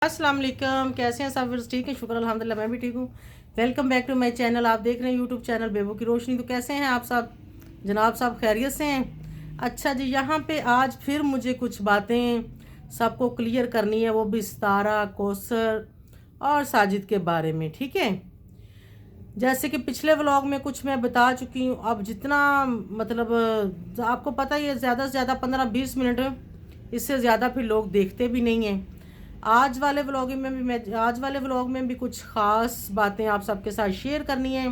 अस्सलाम वालेकुम, कैसे हैं सब? ठीक है, शुक्र अल्हम्दुलिल्लाह, मैं भी ठीक हूँ। Welcome back to my channel. आप देख रहे हैं यूट्यूब चैनल बेबो की रोशनी। तो कैसे हैं आप सब जनाब? सब खैरियत से हैं? अच्छा जी, यहाँ पे आज फिर मुझे कुछ बातें सबको क्लियर करनी है, वो भी सितारा, कौसर और साजिद के बारे में। ठीक है, जैसे कि पिछले व्लॉग में कुछ मैं बता चुकी हूँ। अब जितना मतलब आपको पता ही है, ज़्यादा से ज़्यादा 15-20 मिनट, इससे ज़्यादा फिर लोग देखते भी नहीं हैं। आज वाले व्लॉग में भी कुछ ख़ास बातें आप सबके साथ शेयर करनी है।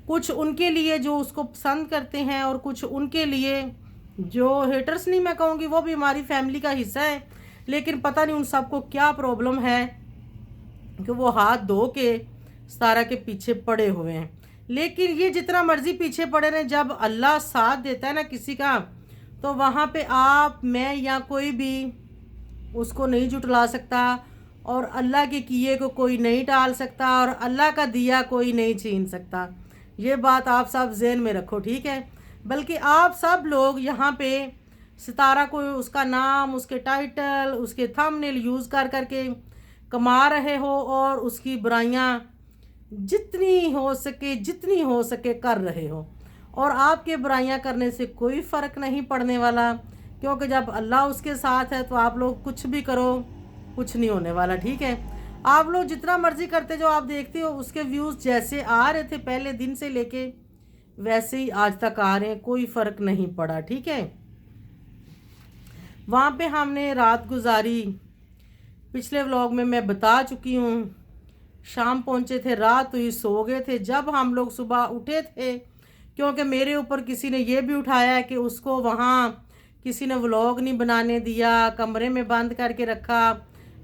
कुछ उनके लिए जो उसको पसंद करते हैं, और कुछ उनके लिए जो हेटर्स, नहीं मैं कहूँगी, वो भी हमारी फैमिली का हिस्सा है, लेकिन पता नहीं उन सबको क्या प्रॉब्लम है कि वो हाथ धो के सितारा के पीछे पड़े हुए हैं। लेकिन ये जितना मर्जी पीछे पड़े रहें, जब अल्लाह साथ देता है ना किसी का, तो वहाँ पे आप, मैं या कोई भी उसको नहीं जुटला सकता, और अल्लाह के किए को कोई नहीं टाल सकता, और अल्लाह का दिया कोई नहीं छीन सकता। ये बात आप सब ज़हन में रखो, ठीक है? बल्कि आप सब लोग यहाँ पे सितारा को, उसका नाम, उसके टाइटल, उसके थंबनेल यूज़ कर करके कमा रहे हो, और उसकी बुराइयाँ जितनी हो सके कर रहे हो। और आपके बुराइयां करने से कोई फ़र्क नहीं पड़ने वाला, क्योंकि जब अल्लाह उसके साथ है तो आप लोग कुछ भी करो, कुछ नहीं होने वाला। ठीक है, आप लोग जितना मर्जी करते, जो आप देखते हो उसके व्यूज़ जैसे आ रहे थे पहले दिन से लेके, वैसे ही आज तक आ रहे हैं, कोई फ़र्क नहीं पड़ा। ठीक है, वहाँ पे हमने रात गुजारी, पिछले व्लॉग में मैं बता चुकी हूँ। शाम पहुँचे थे, रात हुई, सो गए थे। जब हम लोग सुबह उठे थे, क्योंकि मेरे ऊपर किसी ने ये भी उठाया है कि उसको वहाँ किसी ने व्लॉग नहीं बनाने दिया, कमरे में बंद करके रखा।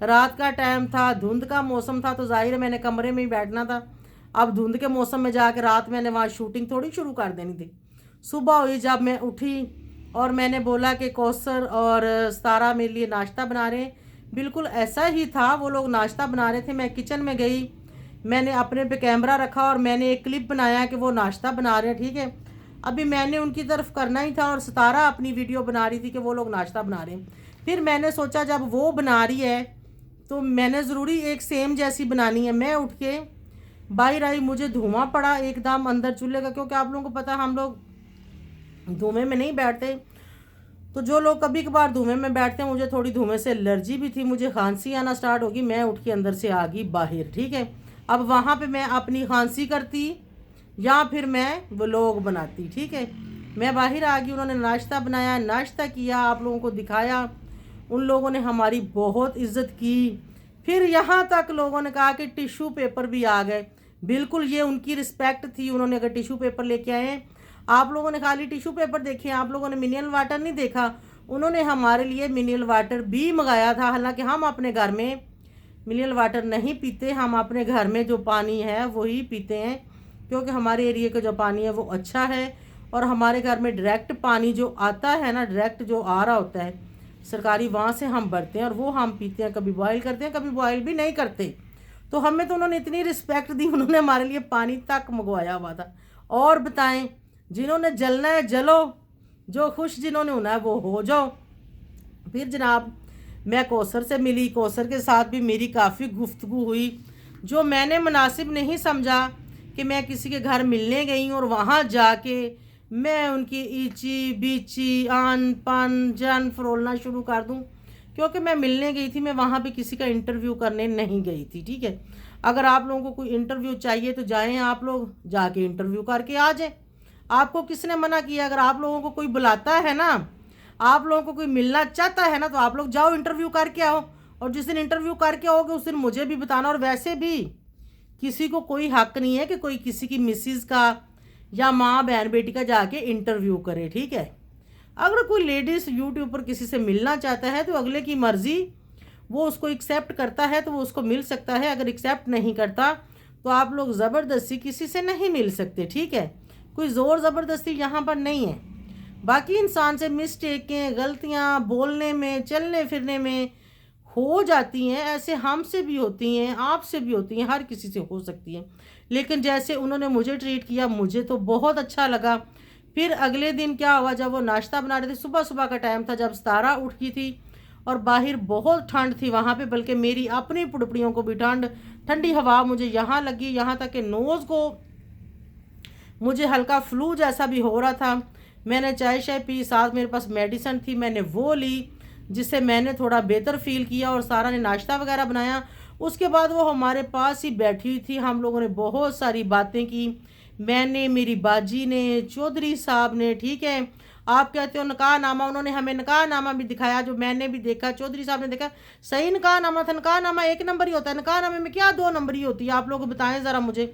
रात का टाइम था, धुंध का मौसम था, तो जाहिर है मैंने कमरे में ही बैठना था। अब धुंध के मौसम में जाकर रात मैंने वहाँ शूटिंग थोड़ी शुरू कर देनी थी। सुबह हुई, जब मैं उठी और मैंने बोला कि कौसर और सितारा मेरे लिए नाश्ता बना रहे हैं, बिल्कुल ऐसा ही था, वो लोग नाश्ता बना रहे थे। मैं किचन में गई, मैंने अपने पे कैमरा रखा और मैंने एक क्लिप बनाया कि वो नाश्ता बना रहे हैं। ठीक है, अभी मैंने उनकी तरफ करना ही था, और सितारा अपनी वीडियो बना रही थी कि वो लोग नाश्ता बना रहे हैं। फिर मैंने सोचा जब वो बना रही है तो मैंने ज़रूरी एक सेम जैसी बनानी है। मैं उठ के बाहर आई, मुझे धुआं पड़ा एकदम अंदर चूल्हे का, क्योंकि आप लोगों को पता है हम लोग धुएं में नहीं बैठते। तो जो लोग कभी कभार धुएं में बैठते हैं, मुझे थोड़ी धुएं से एलर्जी भी थी, मुझे खांसी आना स्टार्ट होगी। मैं उठ के अंदर से आ गई बाहर। ठीक है, अब वहाँ पे मैं अपनी खांसी करती या फिर मैं व्लॉग बनाती। ठीक है, मैं बाहर आ गई, उन्होंने नाश्ता बनाया, नाश्ता किया, आप लोगों को दिखाया। उन लोगों ने हमारी बहुत इज्जत की। फिर यहाँ तक लोगों ने कहा कि टिश्यू पेपर भी आ गए। बिल्कुल, ये उनकी रिस्पेक्ट थी। उन्होंने अगर टिश्यू पेपर लेके आए, आप लोगों ने खाली टिश्यू पेपर देखे, आप लोगों ने मिनरल वाटर नहीं देखा। उन्होंने हमारे लिए मिनरल वाटर भी मंगाया था। हालांकि हम अपने घर में मिनरल वाटर नहीं पीते, हम अपने घर में जो पानी है वही पीते हैं, क्योंकि हमारे एरिया का जो पानी है वो अच्छा है। और हमारे घर में डायरेक्ट पानी जो आता है ना, डायरेक्ट जो आ रहा होता है सरकारी, वहाँ से हम भरते हैं और वो हम पीते हैं। कभी बॉयल करते हैं, कभी बॉयल भी नहीं करते। तो हमें तो उन्होंने इतनी रिस्पेक्ट दी, उन्होंने हमारे लिए पानी तक मंगवाया हुआ था। और बताएं, जिन्होंने जलना है जलो, जो खुश जिन्होंने होना है वो हो जाओ। फिर जनाब मैं कौसर से मिली, कौसर के साथ भी मेरी काफ़ी गुफ्तगू हुई। जो मैंने मुनासिब नहीं समझा कि मैं किसी के घर मिलने गई हूँ और वहाँ जाके मैं उनकी ईची बीची आन पान जान फरोलना शुरू कर दूँ, क्योंकि मैं मिलने गई थी, मैं वहाँ पे किसी का इंटरव्यू करने नहीं गई थी। ठीक है, अगर आप लोगों को कोई इंटरव्यू चाहिए तो जाएं, आप लोग जाके इंटरव्यू करके आ जाएं। आपको किसने मना किया? अगर आप लोगों को कोई बुलाता है ना, आप लोगों को कोई मिलना चाहता है ना, तो आप लोग जाओ, इंटरव्यू करके आओ। और जिस दिन इंटरव्यू करके आओगे उस दिन मुझे भी बताना। और वैसे भी किसी को कोई हक नहीं है कि कोई किसी की मिसिज का या माँ बहन बेटी का जाके इंटरव्यू करे। ठीक है, अगर कोई लेडीज़ यूट्यूब पर किसी से मिलना चाहता है तो अगले की मर्ज़ी, वो उसको एक्सेप्ट करता है तो वो उसको मिल सकता है। अगर एक्सेप्ट नहीं करता तो आप लोग ज़बरदस्ती किसी से नहीं मिल सकते। ठीक है, कोई ज़ोर ज़बरदस्ती यहाँ पर नहीं है। बाकी इंसान से मिस्टेकें, गलतियाँ बोलने में, चलने फिरने में हो जाती हैं, ऐसे हमसे भी होती हैं, आपसे भी होती हैं, हर किसी से हो सकती हैं। लेकिन जैसे उन्होंने मुझे ट्रीट किया, मुझे तो बहुत अच्छा लगा। फिर अगले दिन क्या हुआ, जब वो नाश्ता बना रहे थे, सुबह सुबह का टाइम था, जब सितारा उठ गई थी और बाहर बहुत ठंड थी वहाँ पे, बल्कि मेरी अपनी पुड़पड़ियों को भी ठंडी हवा मुझे यहाँ लगी, यहाँ तक कि नोज़ को मुझे हल्का फ्लू जैसा भी हो रहा था। मैंने चाय शाय पी, साथ मेरे पास मेडिसिन थी, मैंने वो ली, जिससे मैंने थोड़ा बेहतर फील किया। और सारा ने नाश्ता वगैरह बनाया। उसके बाद वो हमारे पास ही बैठी हुई थी, हम लोगों ने बहुत सारी बातें की, मैंने, मेरी बाजी ने, चौधरी साहब ने, ठीक है, आप कहते हो निकाह नामा, उन्होंने हमें निकाह नामा भी दिखाया जो मैंने भी देखा, चौधरी साहब ने देखा, सही निकाह नामा था। निकाह नामा एक नंबर ही होता है, निकाह नामे में क्या दो नंबरी होती है? आप लोग बताएं ज़रा मुझे।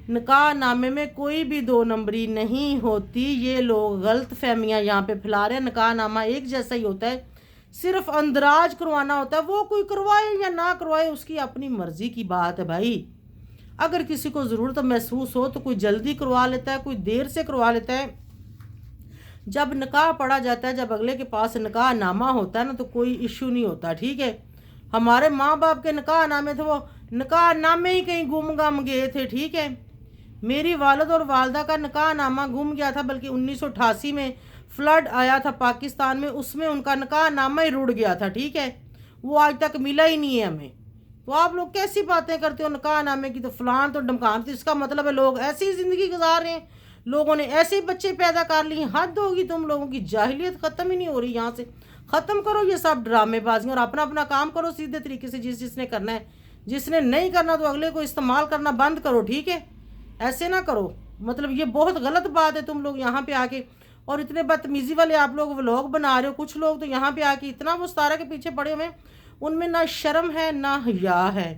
निकाह नामे में कोई भी दो नंबरी नहीं होती। ये लोग गलत फहमियाँ यहाँ पे फैला रहे हैं। निकाह नामा एक जैसा ही होता है, सिर्फ अंदराज करवाना होता है। वो कोई करवाए या ना करवाए उसकी अपनी मर्जी की बात है भाई। अगर किसी को ज़रूरत महसूस हो तो कोई जल्दी करवा लेता है, कोई देर से करवा लेता है। जब निकाह पढ़ा जाता है, जब अगले के पास निकाह नामा होता है ना, तो कोई इशू नहीं होता, ठीक है। हमारे माँ बाप के निकाह नामे थे, वो निकाह नामे ही कहीं गुम गम गए थे, ठीक है। मेरी वालिद और वालदा का निकाह नामा गुम गया था, बल्कि 1988 में फ्लड आया था पाकिस्तान में, उसमें उनका निकाह नामा ही रुड़ गया था, ठीक है। वो आज तक मिला ही नहीं है हमें। तो आप लोग कैसी बातें करते हो निकाह नामे की? तो फलान तो डमकान, तो इसका मतलब है लोग ऐसी ही ज़िंदगी गुजार रहे हैं, लोगों ने ऐसे ही बच्चे पैदा कर लिए। हद होगी तुम लोगों की, जाहिलियत ख़त्म ही नहीं हो रही। यहाँ से ख़त्म करो ये सब ड्रामेबाजियाँ और अपना अपना काम करो सीधे तरीके से, जिसने करना है। जिसने नहीं करना तो अगले को इस्तेमाल करना बंद करो, ठीक है। ऐसे ना करो, मतलब ये बहुत गलत बात है। तुम लोग यहाँ पे आके और इतने बदतमीज़ी वाले आप लोग व्लॉग बना रहे हो। कुछ लोग तो यहाँ पे आके इतना वो सितारा के पीछे पड़े हुए, उनमें ना शर्म है ना हया है,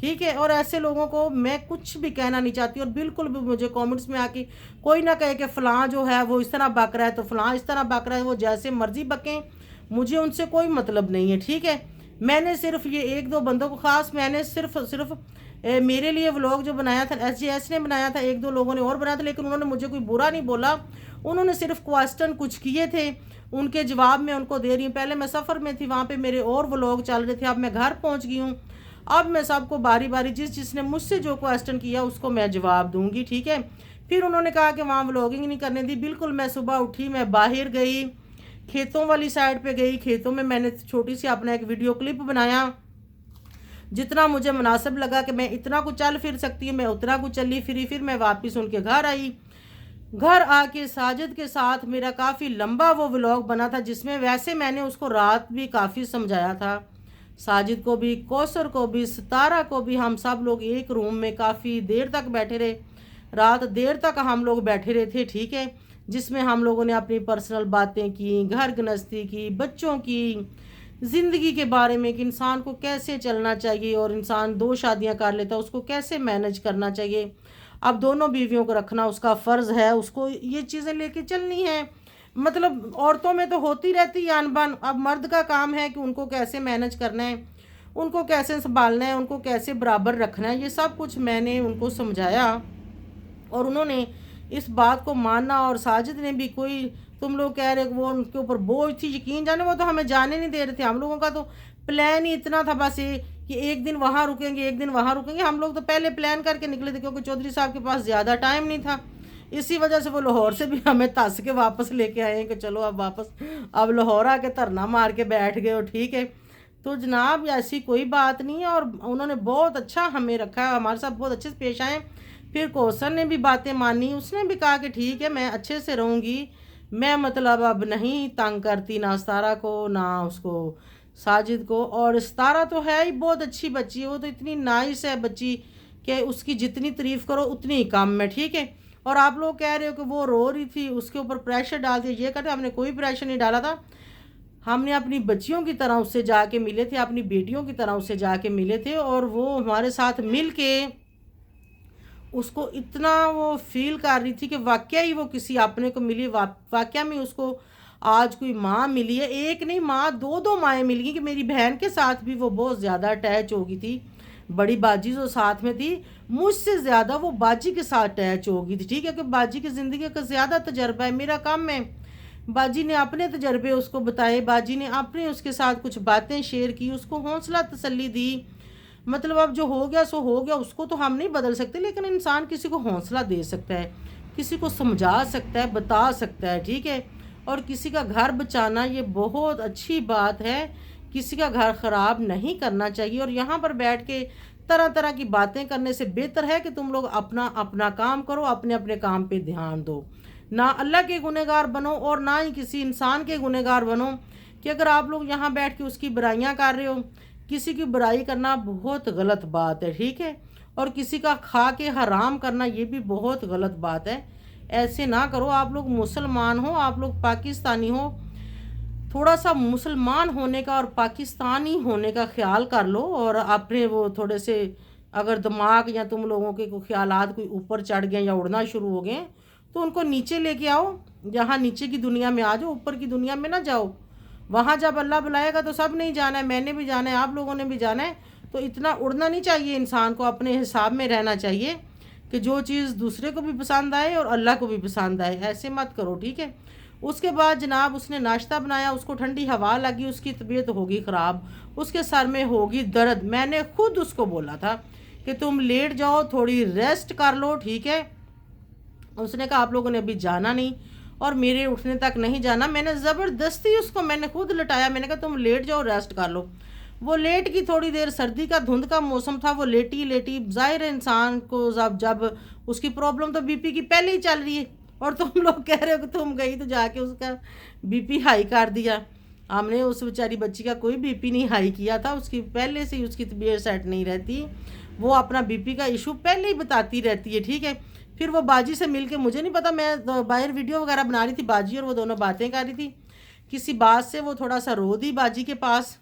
ठीक है। और ऐसे लोगों को मैं कुछ भी कहना नहीं चाहती। और बिल्कुल भी मुझे कमेंट्स में आके कोई ना कहे कि फ़लाँ जो है वो इस तरह बक रहा है तो फ़लाँ इस तरह बक रहा है, वो जैसे मर्जी बकें, मुझे उनसे कोई मतलब नहीं है, ठीक है। मैंने सिर्फ ये एक दो बंदों को ख़ास, मैंने सिर्फ मेरे लिए व्लॉग जो बनाया था SJS ने बनाया था, एक दो लोगों ने और बनाया था, लेकिन उन्होंने मुझे कोई बुरा नहीं बोला। उन्होंने सिर्फ क्वेश्चन कुछ किए थे, उनके जवाब मैं उनको दे रही हूँ। पहले मैं सफ़र में थी, वहाँ पे मेरे और व्लॉग चल रहे थे, अब मैं घर पहुँच गई हूँ। अब मैं सबको बारी बारी जिसने मुझसे जो क्वेश्चन किया उसको मैं जवाब दूँगी, ठीक है। फिर उन्होंने कहा कि वहाँ व्लॉगिंग नहीं करने दी। बिल्कुल, मैं सुबह उठी, मैं बाहर गई, खेतों वाली साइड पे गई। खेतों में मैंने छोटी सी अपना एक वीडियो क्लिप बनाया, जितना मुझे मुनासिब लगा कि मैं इतना कुछ चल फिर सकती हूँ, मैं उतना कुछ चली फिरी। फिर मैं वापस उनके घर आई। घर आके साजिद के साथ मेरा काफ़ी लंबा वो व्लॉग बना था, जिसमें वैसे मैंने उसको रात भी काफ़ी समझाया था, साजिद को भी, कौसर को भी, सितारा को भी। हम सब लोग एक रूम में काफ़ी देर तक बैठे रहे, रात देर तक हम लोग बैठे रहे थे, ठीक है। जिसमें हम लोगों ने अपनी पर्सनल बातें की, घर गृहस्थी की, बच्चों की, ज़िंदगी के बारे में कि इंसान को कैसे चलना चाहिए, और इंसान दो शादियां कर लेता है उसको कैसे मैनेज करना चाहिए। अब दोनों बीवियों को रखना उसका फ़र्ज़ है, उसको ये चीज़ें लेके चलनी है। मतलब औरतों में तो होती रहती है अनबन, अब मर्द का काम है कि उनको कैसे मैनेज करना है, उनको कैसे संभालना है, उनको कैसे बराबर रखना है। ये सब कुछ मैंने उनको समझाया और उन्होंने इस बात को माना। और साजिद ने भी, कोई तुम लोग कह रहे वो उनके ऊपर बोझ थी, यकीन जाने, वो तो हमें जाने नहीं दे रहे थे। हम लोगों का तो प्लान ही इतना था बस ये कि एक दिन वहाँ रुकेंगे, एक दिन वहाँ रुकेंगे। हम लोग तो पहले प्लान करके निकले थे, क्योंकि चौधरी साहब के पास ज़्यादा टाइम नहीं था। इसी वजह से वो लाहौर से भी हमें तस के वापस लेके आए हैं कि चलो अब वापस, अब लाहौर आके धरना मार के बैठ गए हो, ठीक है। तो जनाब ऐसी कोई बात नहीं है, और उन्होंने बहुत अच्छा हमें रखा है, हमारे साथ बहुत अच्छे से पेश आए। फिर कौसर ने भी बातें मानी, उसने भी कहा कि ठीक है मैं अच्छे से रहूँगी, मैं मतलब अब नहीं तंग करती ना सितारा को ना उसको साजिद को। और सितारा तो है ही बहुत अच्छी बच्ची है, वो तो इतनी नाइस है बच्ची कि उसकी जितनी तारीफ़ करो उतनी ही कम है, ठीक है। और आप लोग कह रहे हो कि वो रो रही थी, उसके ऊपर प्रेशर डाल दिया, ये कहते हमने कोई प्रेशर नहीं डाला था। हमने अपनी बच्चियों की तरह उससे जाके मिले थे, अपनी बेटियों की तरह उससे जाके मिले थे, और वो हमारे साथ मिल के उसको इतना वो फील कर रही थी कि वाकया ही वो किसी अपने को मिली, वाकया में उसको आज कोई माँ मिली है। एक नहीं माँ, दो दो माएँ मिल गई। कि मेरी बहन के साथ भी वो बहुत ज़्यादा अटैच हो गई थी, बड़ी बाजी जो साथ में थी मुझसे ज़्यादा वो बाजी के साथ अटैच हो गई थी, ठीक है। कि बाजी की ज़िंदगी का ज़्यादा तजर्बा है, मेरा कम है। बाजी ने अपने तजर्बे उसको बताए, बाजी ने अपने उसके साथ कुछ बातें शेयर की, उसको हौसला तसल्ली दी। मतलब अब जो हो गया सो हो गया, उसको तो हम नहीं बदल सकते, लेकिन इंसान किसी को हौसला दे सकता है, किसी को समझा सकता है, बता सकता है, ठीक है। और किसी का घर बचाना ये बहुत अच्छी बात है کسی کا گھر خراب نہیں کرنا چاہیے، اور یہاں پر بیٹھ کے طرح طرح کی باتیں کرنے سے بہتر ہے کہ تم لوگ اپنا اپنا کام کرو، اپنے اپنے کام پہ دھیان دو، نہ اللہ کے گنہگار بنو اور نہ ہی کسی انسان کے گنہگار بنو کہ اگر آپ لوگ یہاں بیٹھ کے اس کی برائیاں کر رہے ہو۔ کسی کی برائی کرنا بہت غلط بات ہے، ٹھیک ہے، اور کسی کا کھا کے حرام کرنا یہ بھی بہت غلط بات ہے۔ ایسے نہ کرو، آپ لوگ مسلمان ہو، آپ لوگ پاکستانی ہو، تھوڑا سا مسلمان ہونے کا اور پاکستانی ہونے کا خیال کر لو، اور اپنے وہ تھوڑے سے اگر دماغ یا تم لوگوں کے کوئی خیالات کوئی اوپر چڑھ گئے یا اڑنا شروع ہو گئے تو ان کو نیچے لے کے آؤ، جہاں نیچے کی دنیا میں آ جاؤ، اوپر کی دنیا میں نہ جاؤ۔ وہاں جب اللہ بلائے گا تو سب نہیں جانا ہے، میں نے بھی جانا ہے، آپ لوگوں نے بھی جانا ہے، تو اتنا اڑنا نہیں چاہیے، انسان کو اپنے حساب میں رہنا چاہیے کہ جو چیز دوسرے کو بھی پسند آئے اور اللہ کو بھی پسند آئے، ایسے مت کرو، ٹھیک ہے۔ اس کے بعد جناب اس نے ناشتہ بنایا، اس کو ٹھنڈی ہوا لگی، اس کی طبیعت ہوگی خراب، اس کے سر میں ہوگی درد، میں نے خود اس کو بولا تھا کہ تم لیٹ جاؤ، تھوڑی ریسٹ کر لو، ٹھیک ہے۔ اس نے کہا آپ لوگوں نے ابھی جانا نہیں اور میرے اٹھنے تک نہیں جانا، میں نے زبردستی اس کو میں نے خود لٹایا، میں نے کہا تم لیٹ جاؤ، ریسٹ کر لو۔ وہ لیٹ کی تھوڑی دیر، سردی کا دھند کا موسم تھا، وہ لیٹی لیٹی، ظاہر ہے انسان کو جب اس کی پرابلم تو بی پی کی پہلے ہی چل رہی ہے، اور تم لوگ کہہ رہے ہو کہ تم گئی تو جا کے اس کا بی پی ہائی کر دیا۔ ہم نے اس بیچاری بچی کا کوئی بی پی نہیں ہائی کیا تھا، اس کی پہلے سے ہی اس کی طبیعت سیٹ نہیں رہتی، وہ اپنا بی پی کا ایشو پہلے ہی بتاتی رہتی ہے، ٹھیک ہے۔ پھر وہ باجی سے مل کے، مجھے نہیں پتا، میں باہر ویڈیو وغیرہ بنا رہی تھی، باجی اور وہ دونوں باتیں کر رہی تھی، کسی بات سے وہ تھوڑا سا رو دی باجی کے پاس،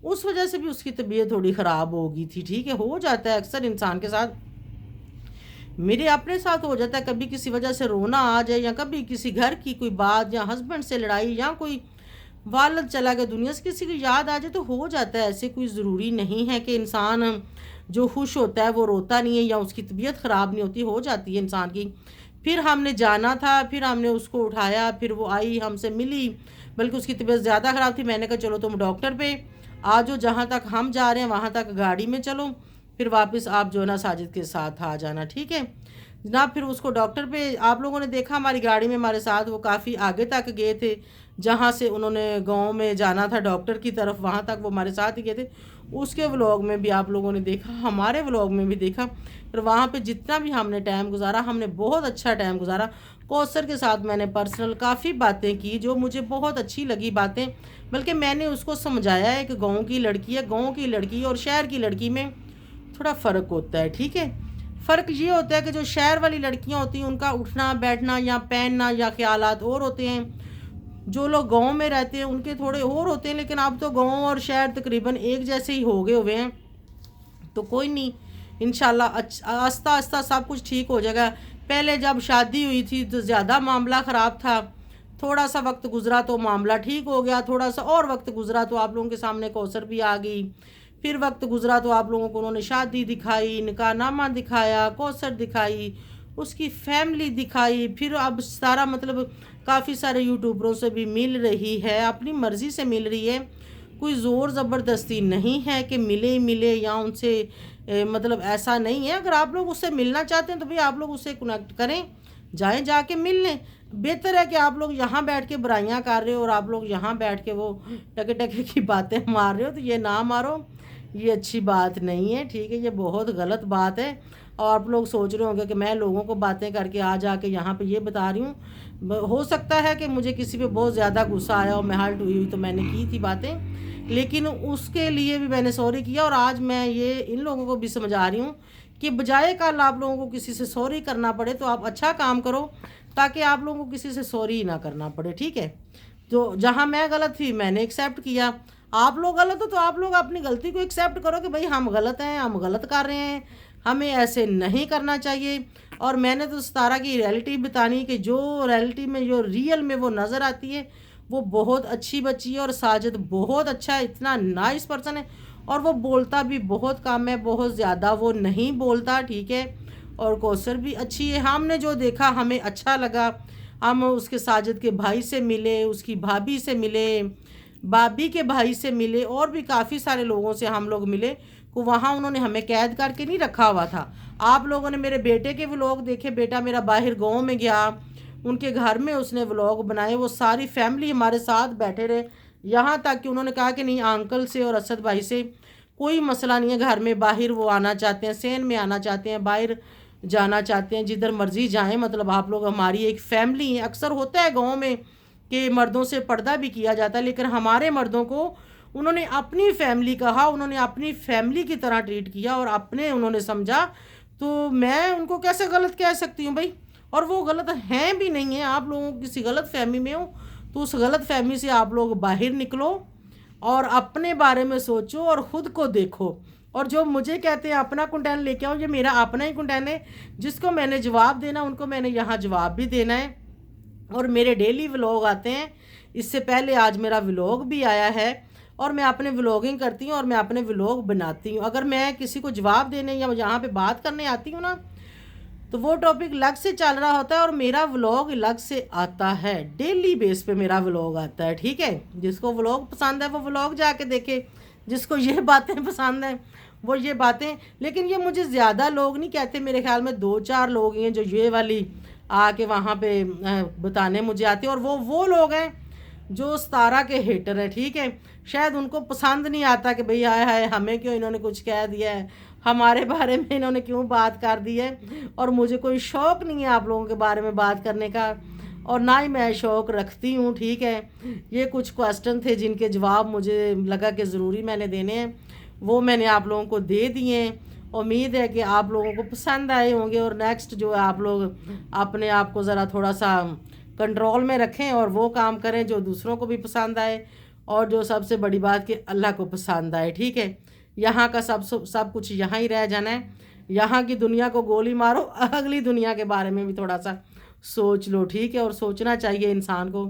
اس وجہ سے بھی اس کی طبیعت تھوڑی خراب ہو گئی تھی، ٹھیک ہے، ہو جاتا ہے اکثر انسان کے ساتھ، میرے اپنے ساتھ ہو جاتا ہے، کبھی کسی وجہ سے رونا آ جائے، یا کبھی کسی گھر کی کوئی بات، یا ہسبینڈ سے لڑائی، یا کوئی والد چلا گیا دنیا سے، کسی کی یاد آ جائے تو ہو جاتا ہے، ایسے کوئی ضروری نہیں ہے کہ انسان جو خوش ہوتا ہے وہ روتا نہیں ہے یا اس کی طبیعت خراب نہیں ہوتی، ہو جاتی ہے انسان کی۔ پھر ہم نے جانا تھا، پھر ہم نے اس کو اٹھایا، پھر وہ آئی ہم سے ملی، بلکہ اس کی طبیعت زیادہ خراب تھی، میں نے کہا چلو تم ڈاکٹر پہ آ جاؤ، جہاں تک ہم جا رہے ہیں وہاں تک گاڑی میں چلو، پھر واپس آپ جو ہے نا ساجد کے ساتھ آ جانا، ٹھیک ہے جناب۔ پھر اس کو ڈاکٹر پہ، آپ لوگوں نے دیکھا ہماری گاڑی میں ہمارے ساتھ وہ کافی آگے تک گئے تھے، جہاں سے انہوں نے گاؤں میں جانا تھا ڈاکٹر کی طرف، وہاں تک وہ ہمارے ساتھ ہی گئے تھے، اس کے ولاگ میں بھی آپ لوگوں نے دیکھا، ہمارے ولاگ میں بھی دیکھا۔ پھر وہاں پہ جتنا بھی ہم نے ٹائم گزارا، ہم نے بہت اچھا ٹائم گزارا، کوثر کے ساتھ میں نے پرسنل کافی باتیں کی جو مجھے بہت اچھی لگی باتیں، بلکہ میں نے اس کو سمجھایا ہے کہ گاؤں کی لڑکی ہے، گاؤں کی لڑکی اور شہر کی لڑکی میں تھوڑا فرق ہوتا ہے، ٹھیک ہے۔ فرق یہ ہوتا ہے کہ جو شہر والی لڑکیاں ہوتی ہیں ان کا اٹھنا بیٹھنا یا پہننا یا خیالات اور ہوتے ہیں، جو لوگ گاؤں میں رہتے ہیں ان کے تھوڑے اور ہوتے ہیں، لیکن اب تو گاؤں اور شہر تقریباً ایک جیسے ہی ہو گئے ہوئے ہیں، تو کوئی نہیں، انشاءاللہ آہستہ آہستہ سب کچھ ٹھیک ہو جائے گا۔ پہلے جب شادی ہوئی تھی تو زیادہ معاملہ خراب تھا، تھوڑا سا وقت گزرا تو معاملہ ٹھیک ہو گیا، تھوڑا سا اور وقت گزرا تو آپ لوگوں کے سامنے کوثر بھی آ گئی، پھر وقت گزرا تو آپ لوگوں کو انہوں نے شادی دکھائی، نکاح نامہ دکھایا، کوثر دکھائی، اس کی فیملی دکھائی، پھر اب سارا مطلب کافی سارے یوٹیوبروں سے بھی مل رہی ہے، اپنی مرضی سے مل رہی ہے، کوئی زور زبردستی نہیں ہے کہ ملے ملے یا ان سے مطلب ایسا نہیں ہے۔ اگر آپ لوگ اس سے ملنا چاہتے ہیں تو بھئی آپ لوگ اس سے کنیکٹ کریں، جائیں جا کے مل لیں، بہتر ہے کہ آپ لوگ یہاں بیٹھ کے برائیاں کر رہے ہو اور آپ لوگ یہاں بیٹھ کے وہ ٹکے ٹکے کی باتیں مار رہے ہو، تو یہ نہ مارو، یہ اچھی بات نہیں ہے، ٹھیک ہے، یہ بہت غلط بات ہے۔ اور آپ لوگ سوچ رہے ہوں گے کہ میں لوگوں کو باتیں کر کے آ جا کے یہاں پہ یہ بتا رہی ہوں، ہو سکتا ہے کہ مجھے کسی پہ بہت زیادہ غصہ آیا اور میں ہرٹ ہوئی تو میں نے کی تھی باتیں، لیکن اس کے لیے بھی میں نے سوری کیا، اور آج میں یہ ان لوگوں کو بھی سمجھا رہی ہوں کہ بجائے کل آپ لوگوں کو کسی سے سوری کرنا پڑے تو آپ اچھا کام کرو، تاکہ آپ لوگوں کو کسی سے سوری نہ کرنا پڑے، ٹھیک ہے۔ تو جہاں میں غلط تھی میں نے ایکسیپٹ کیا، آپ لوگ غلط ہو تو آپ لوگ اپنی غلطی کو ایکسیپٹ کرو کہ بھئی ہم غلط ہیں، ہم غلط کر رہے ہیں، ہمیں ایسے نہیں کرنا چاہیے۔ اور میں نے تو ستارہ کی ریئلٹی بتانی کہ جو ریئلٹی میں جو ریئل میں وہ نظر آتی ہے، وہ بہت اچھی بچی ہے، اور ساجد بہت اچھا ہے، اتنا نائس پرسن ہے، اور وہ بولتا بھی بہت کم ہے، بہت زیادہ وہ نہیں بولتا، ٹھیک ہے۔ اور کوثر بھی اچھی ہے، ہم نے جو دیکھا ہمیں اچھا لگا، ہم اس کے ساجد کے بھائی سے ملے، اس کی بھابھی سے ملے، بابی کے بھائی سے ملے، اور بھی کافی سارے لوگوں سے ہم لوگ ملے، کو وہاں انہوں نے ہمیں قید کر کے نہیں رکھا ہوا تھا۔ آپ لوگوں نے میرے بیٹے کے ولاگ دیکھے، بیٹا میرا باہر گاؤں میں گیا، ان کے گھر میں اس نے ولاگ بنائے، وہ ساری فیملی ہمارے ساتھ بیٹھے رہے، यहाँ तक कि उन्होंने कहा कि नहीं, अंकल से और असद भाई से कोई मसला नहीं है घर में, बाहर वो आना चाहते हैं, सेन में आना चाहते हैं, बाहर जाना चाहते हैं, जिधर मर्जी जाएं, मतलब आप लोग हमारी एक फैमिली है। अक्सर होता है गांव में कि मर्दों से पर्दा भी किया जाता है, लेकिन हमारे मर्दों को उन्होंने अपनी फैमिली कहा, उन्होंने अपनी फैमिली की तरह ट्रीट किया और अपने उन्होंने समझा। तो मैं उनको कैसे गलत कह सकती हूँ भाई? और वो गलत हैं भी नहीं है। आप लोगों किसी गलत फहमी में हो तो उस गलत फहमी से आप लोग बाहर निकलो और अपने बारे में सोचो और ख़ुद को देखो। और जो मुझे कहते हैं अपना कंटेंट लेके आओ, ये मेरा अपना ही कंटेंट है, जिसको मैंने जवाब देना उनको मैंने यहाँ जवाब भी देना है। और मेरे डेली व्लॉग आते हैं, इससे पहले आज मेरा व्लॉग भी आया है और मैं अपने व्लॉगिंग करती हूँ और मैं अपने व्लॉग बनाती हूँ। अगर मैं किसी को जवाब देने या यहाँ पे बात करने आती हूँ ना, तो वो टॉपिक अलग से चल रहा होता है और मेरा व्लॉग अलग से आता है। डेली बेस पे मेरा व्लॉग आता है, ठीक है। जिसको व्लॉग पसंद है वो व्लॉग जाके देखे, जिसको ये बातें पसंद हैं वो ये बातें। लेकिन ये मुझे ज़्यादा लोग नहीं कहते, मेरे ख्याल में 2-4 लोग हैं जो ये वाली आके वहाँ पे बताने मुझे आते हैं। और वो लोग हैं जो 17 के हेटर है, ठीक है। शायद उनको पसंद नहीं आता कि भाई हाय हाय हमें क्यों इन्होंने कुछ कह दिया है, हमारे बारे में इन्होंने क्यों बात कर दी है। और मुझे कोई शौक़ नहीं है आप लोगों के बारे में बात करने का, और ना ही मैं शौक़ रखती हूँ, ठीक है। ये कुछ क्वेश्चन थे जिनके जवाब मुझे लगा कि ज़रूरी मैंने देने हैं, वो मैंने आप लोगों को दे दिए। उम्मीद है कि आप लोगों को पसंद आए होंगे और नेक्स्ट जो है आप लोग अपने आप को ज़रा थोड़ा सा कंट्रोल में रखें और वो काम करें जो दूसरों को भी पसंद आए और जो सबसे बड़ी बात कि अल्लाह को पसंद आए, ठीक है। यहाँ का सब कुछ यहाँ ही रह जाना है। यहाँ की दुनिया को गोली मारो, अगली दुनिया के बारे में भी थोड़ा सा सोच लो, ठीक है। और सोचना चाहिए इंसान को।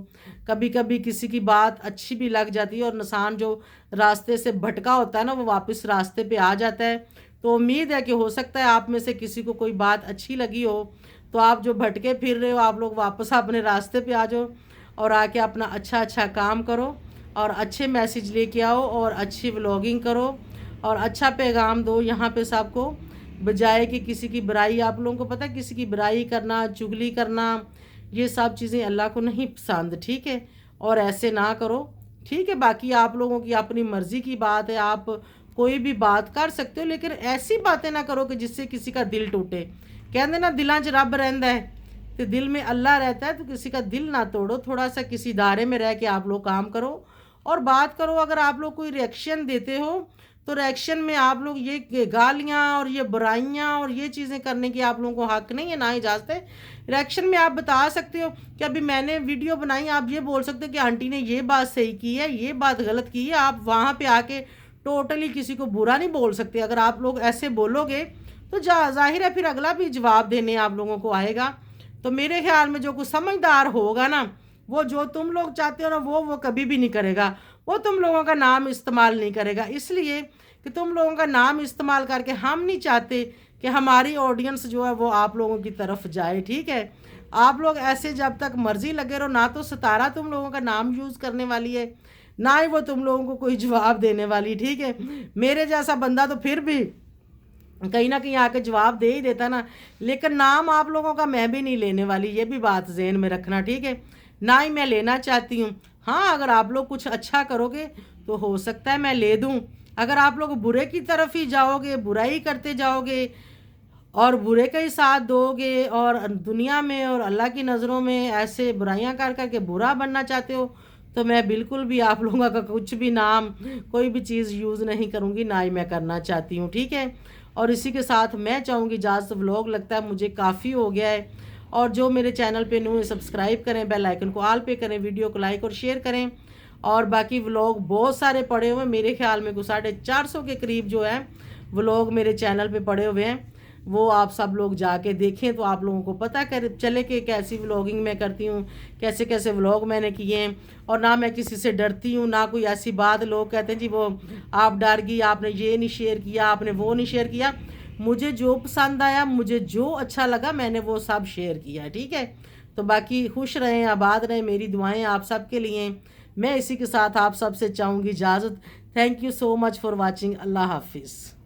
कभी कभी किसी की बात अच्छी भी लग जाती है और इंसान जो रास्ते से भटका होता है ना, वो वापस रास्ते पे आ जाता है। तो उम्मीद है कि हो सकता है आप में से किसी को कोई बात अच्छी लगी हो, तो आप जो भटके फिर रहे हो आप लोग वापस अपने रास्ते पे आ जाओ और आके अपना अच्छा काम करो और अच्छे मैसेज लेके आओ और अच्छी व्लॉगिंग करो और अच्छा पैगाम दो यहाँ पे सबको, बजाय कि किसी की बुराई। आप लोगों को पता है किसी की बुराई करना, चुगली करना, ये सब चीज़ें अल्लाह को नहीं पसंद, ठीक है। और ऐसे ना करो, ठीक है। बाकी आप लोगों की अपनी मर्ज़ी की बात है, आप कोई भी बात कर सकते हो, लेकिन ऐसी बातें ना करो कि जिससे किसी का दिल टूटे। कहते ना दिलों 'च रब रहिंदा है तो दिल में अल्लाह रहता है, तो किसी का दिल ना तोड़ो। थोड़ा सा किसी दायरे में रह के आप लोग काम करो और बात करो। अगर आप लोग कोई रिएक्शन देते हो तो रिएक्शन में आप लोग ये गालियाँ और ये बुराइयाँ और ये चीज़ें करने की आप लोगों को हक नहीं है, ना इजाज़त है। रिएक्शन में आप बता सकते हो कि अभी मैंने वीडियो बनाई, आप ये बोल सकते हो कि आंटी ने ये बात सही की है, ये बात गलत की है। आप वहाँ पे आके टोटली किसी को बुरा नहीं बोल सकते। अगर आप लोग ऐसे बोलोगे तो जाहिर है फिर अगला भी जवाब देने आप लोगों को आएगा। तो मेरे ख्याल में जो कुछ समझदार होगा ना, वो जो तुम लोग चाहते हो ना वो कभी भी नहीं करेगा। वो तुम लोगों का नाम इस्तेमाल नहीं करेगा, इसलिए कि तुम लोगों का नाम इस्तेमाल करके हम नहीं चाहते कि हमारी ऑडियंस जो है वो आप लोगों की तरफ जाए, ठीक है। आप लोग ऐसे जब तक मर्जी लगे रहो, ना तो 17 तुम लोगों का नाम यूज़ करने वाली है, ना ही वो तुम लोगों को कोई जवाब देने वाली, ठीक है। मेरे जैसा बंदा तो फिर भी कहीं ना कहीं आके जवाब दे ही देता ना, लेकिन नाम आप लोगों का मैं भी नहीं लेने वाली, ये भी बात ज़हन में रखना, ठीक है। ना ही मैं लेना चाहती हूँ। हाँ, अगर आप लोग कुछ अच्छा करोगे तो हो सकता है मैं ले दूँ। अगर आप लोग बुरे की तरफ ही जाओगे, बुराई करते जाओगे और बुरे का ही साथ दोगे और दुनिया में और अल्लाह की नज़रों में ऐसे बुराइयां कर करके बुरा बनना चाहते हो, तो मैं बिल्कुल भी आप लोगों का कुछ भी नाम, कोई भी चीज़ यूज़ नहीं करूँगी, ना ही मैं करना चाहती हूँ, ठीक है। और इसी के साथ मैं चाहूँगी इजाज़त। व्लॉग लगता है मुझे काफ़ी हो गया है, और जो मेरे चैनल पे न्यू है सब्सक्राइब करें, बेल आइकन को ऑल पे करें, वीडियो को लाइक और शेयर करें। और बाकी व्लॉग बहुत सारे पड़े हुए हैं, मेरे ख्याल में कुछ 450 के करीब जो है व्लॉग मेरे चैनल पे पड़े हुए हैं। वो आप सब लोग जाके देखें तो आप लोगों को पता चले कि कैसी व्लॉगिंग मैं करती हूँ, कैसे कैसे व्लॉग मैंने किए हैं। और ना मैं किसी से डरती हूँ, ना कोई ऐसी बात लोग कहते हैं जी वो आप डर गई, आपने ये नहीं शेयर किया, आपने वो नहीं शेयर किया। मुझे जो पसंद आया, मुझे जो अच्छा लगा, मैंने वो सब शेयर किया, ठीक है। तो बाकी खुश रहें, आबाद रहें, मेरी दुआएं आप सब के लिए। मैं इसी के साथ आप सब से चाहूँगी इजाज़त। Thank you so much for watching. अल्लाह हाफिज़।